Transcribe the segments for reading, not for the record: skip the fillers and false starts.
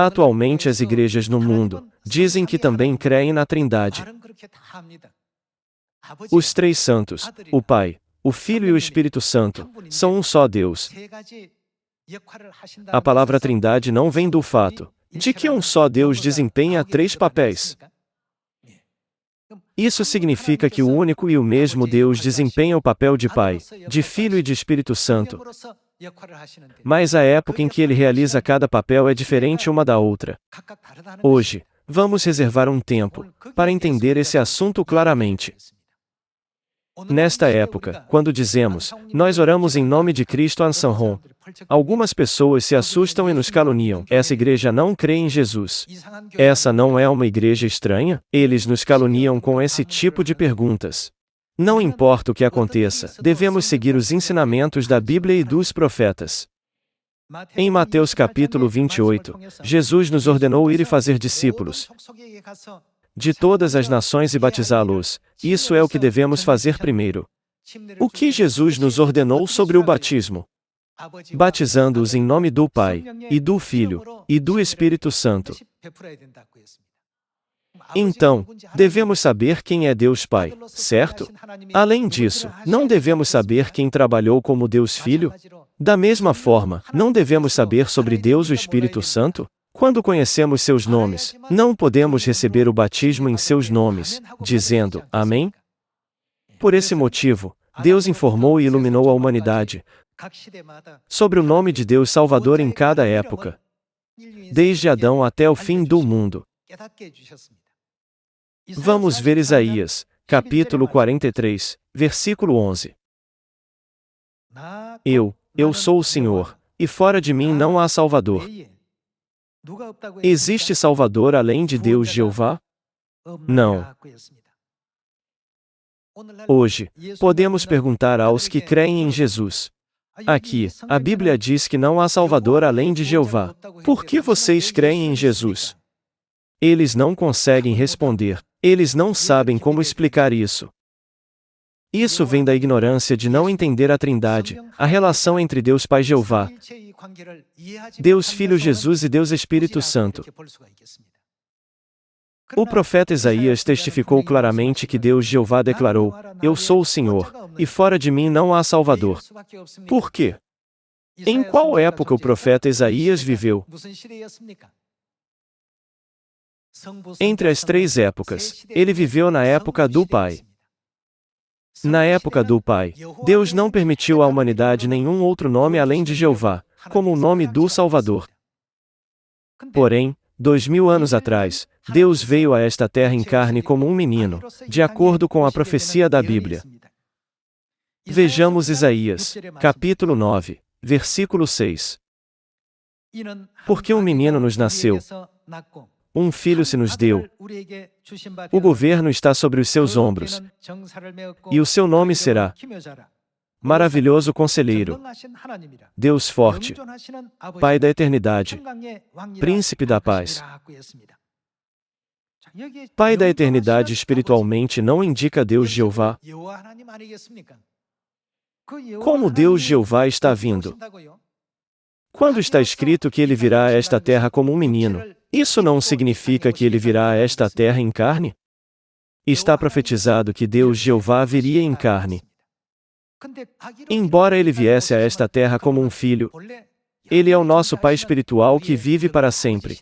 Atualmente as igrejas no mundo dizem que também creem na Trindade. Os três santos, o Pai, o Filho e o Espírito Santo, são um só Deus. A palavra Trindade não vem do fato de que um só Deus desempenha três papéis. Isso significa que o único e o mesmo Deus desempenha o papel de Pai, de Filho e de Espírito Santo. Mas a época em que ele realiza cada papel é diferente uma da outra. Hoje, vamos reservar um tempo para entender esse assunto claramente. Nesta época, quando dizemos, nós oramos em nome de Cristo Ansanron, algumas pessoas se assustam e nos caluniam. Essa igreja não crê em Jesus. Essa não é uma igreja estranha? Eles nos caluniam com esse tipo de perguntas. Não importa o que aconteça, devemos seguir os ensinamentos da Bíblia e dos profetas. Em Mateus capítulo 28, Jesus nos ordenou ir e fazer discípulos de todas as nações e batizá-los. Isso é o que devemos fazer primeiro. O que Jesus nos ordenou sobre o batismo? Batizando-os em nome do Pai, e do Filho, e do Espírito Santo. Então, devemos saber quem é Deus Pai, certo? Além disso, não devemos saber quem trabalhou como Deus Filho? Da mesma forma, não devemos saber sobre Deus o Espírito Santo? Quando conhecemos seus nomes, não podemos receber o batismo em seus nomes, dizendo, Amém? Por esse motivo, Deus informou e iluminou a humanidade sobre o nome de Deus Salvador em cada época, desde Adão até o fim do mundo. Vamos ver Isaías, capítulo 43, versículo 11. Eu sou o Senhor, e fora de mim não há Salvador. Existe Salvador além de Deus Jeová? Não. Hoje, podemos perguntar aos que creem em Jesus. Aqui, a Bíblia diz que não há Salvador além de Jeová. Por que vocês creem em Jesus? Eles não conseguem responder. Eles não sabem como explicar isso. Isso vem da ignorância de não entender a Trindade, a relação entre Deus Pai Jeová, Deus Filho Jesus e Deus Espírito Santo. O profeta Isaías testificou claramente que Deus Jeová declarou, Eu sou o Senhor, e fora de mim não há Salvador. Por quê? Em qual época o profeta Isaías viveu? Entre as três épocas, ele viveu na época do Pai. Na época do Pai, Deus não permitiu à humanidade nenhum outro nome além de Jeová, como o nome do Salvador. Porém, 2000 anos atrás, Deus veio a esta terra em carne como um menino, de acordo com a profecia da Bíblia. Vejamos Isaías, capítulo 9, versículo 6. Porque um menino nos nasceu, um filho se nos deu, o governo está sobre os seus ombros, e o seu nome será Maravilhoso Conselheiro, Deus Forte, Pai da Eternidade, Príncipe da Paz. Pai da Eternidade espiritualmente não indica Deus Jeová. Como Deus Jeová está vindo? Quando está escrito que ele virá a esta terra como um menino, isso não significa que ele virá a esta terra em carne? Está profetizado que Deus Jeová viria em carne. Embora ele viesse a esta terra como um filho, ele é o nosso Pai espiritual que vive para sempre.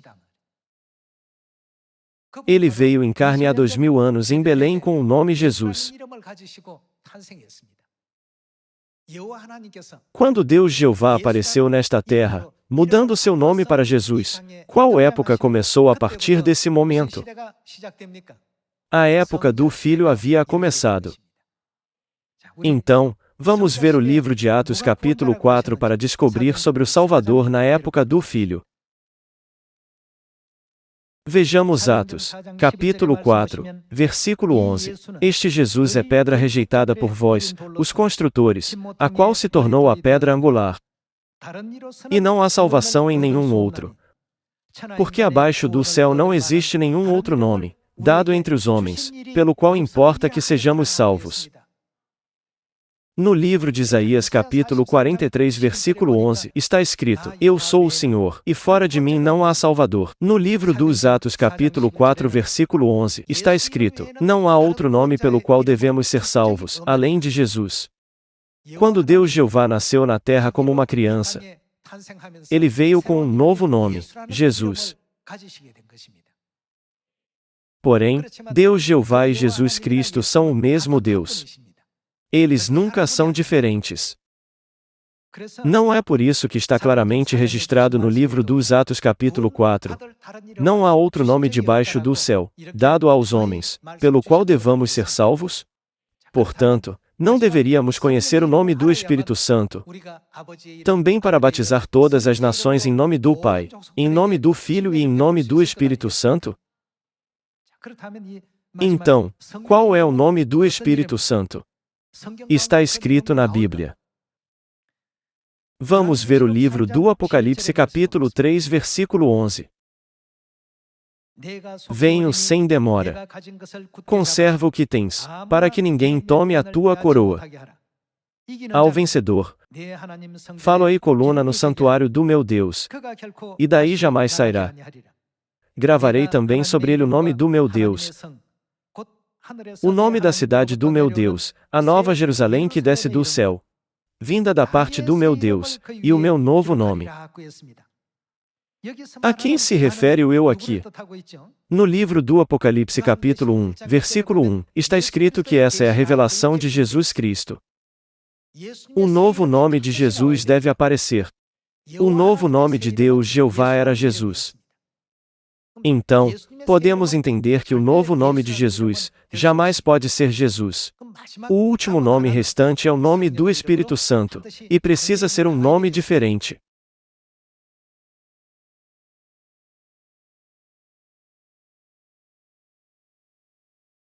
Ele veio em carne há 2000 anos em Belém com o nome Jesus. Quando Deus Jeová apareceu nesta terra, mudando seu nome para Jesus, qual época começou a partir desse momento? A época do Filho havia começado. Então, vamos ver o livro de Atos capítulo 4 para descobrir sobre o Salvador na época do Filho. Vejamos Atos, capítulo 4, versículo 11. Este Jesus é pedra rejeitada por vós, os construtores, a qual se tornou a pedra angular. E não há salvação em nenhum outro. Porque abaixo do céu não existe nenhum outro nome, dado entre os homens, pelo qual importa que sejamos salvos. No livro de Isaías capítulo 43 versículo 11, está escrito: Eu sou o Senhor, e fora de mim não há Salvador. No livro dos Atos capítulo 4 versículo 11, está escrito: Não há outro nome pelo qual devemos ser salvos, além de Jesus. Quando Deus Jeová nasceu na terra como uma criança, Ele veio com um novo nome, Jesus. Porém, Deus Jeová e Jesus Cristo são o mesmo Deus. Eles nunca são diferentes. Não é por isso que está claramente registrado no livro dos Atos capítulo 4. Não há outro nome debaixo do céu, dado aos homens, pelo qual devamos ser salvos? Portanto, não deveríamos conhecer o nome do Espírito Santo, também para batizar todas as nações em nome do Pai, em nome do Filho e em nome do Espírito Santo? Então, qual é o nome do Espírito Santo? Está escrito na Bíblia. Vamos ver o livro do Apocalipse capítulo 3 versículo 11. Venho sem demora. Conserva o que tens, para que ninguém tome a tua coroa. Ao vencedor, falo aí coluna no santuário do meu Deus, e daí jamais sairá. Gravarei também sobre ele o nome do meu Deus, o nome da cidade do meu Deus, a nova Jerusalém que desce do céu, vinda da parte do meu Deus, e o meu novo nome. A quem se refere o eu aqui? No livro do Apocalipse capítulo 1, versículo 1, está escrito que essa é a revelação de Jesus Cristo. O novo nome de Jesus deve aparecer. O novo nome de Deus Jeová era Jesus. Então, podemos entender que o novo nome de Jesus jamais pode ser Jesus. O último nome restante é o nome do Espírito Santo, e precisa ser um nome diferente.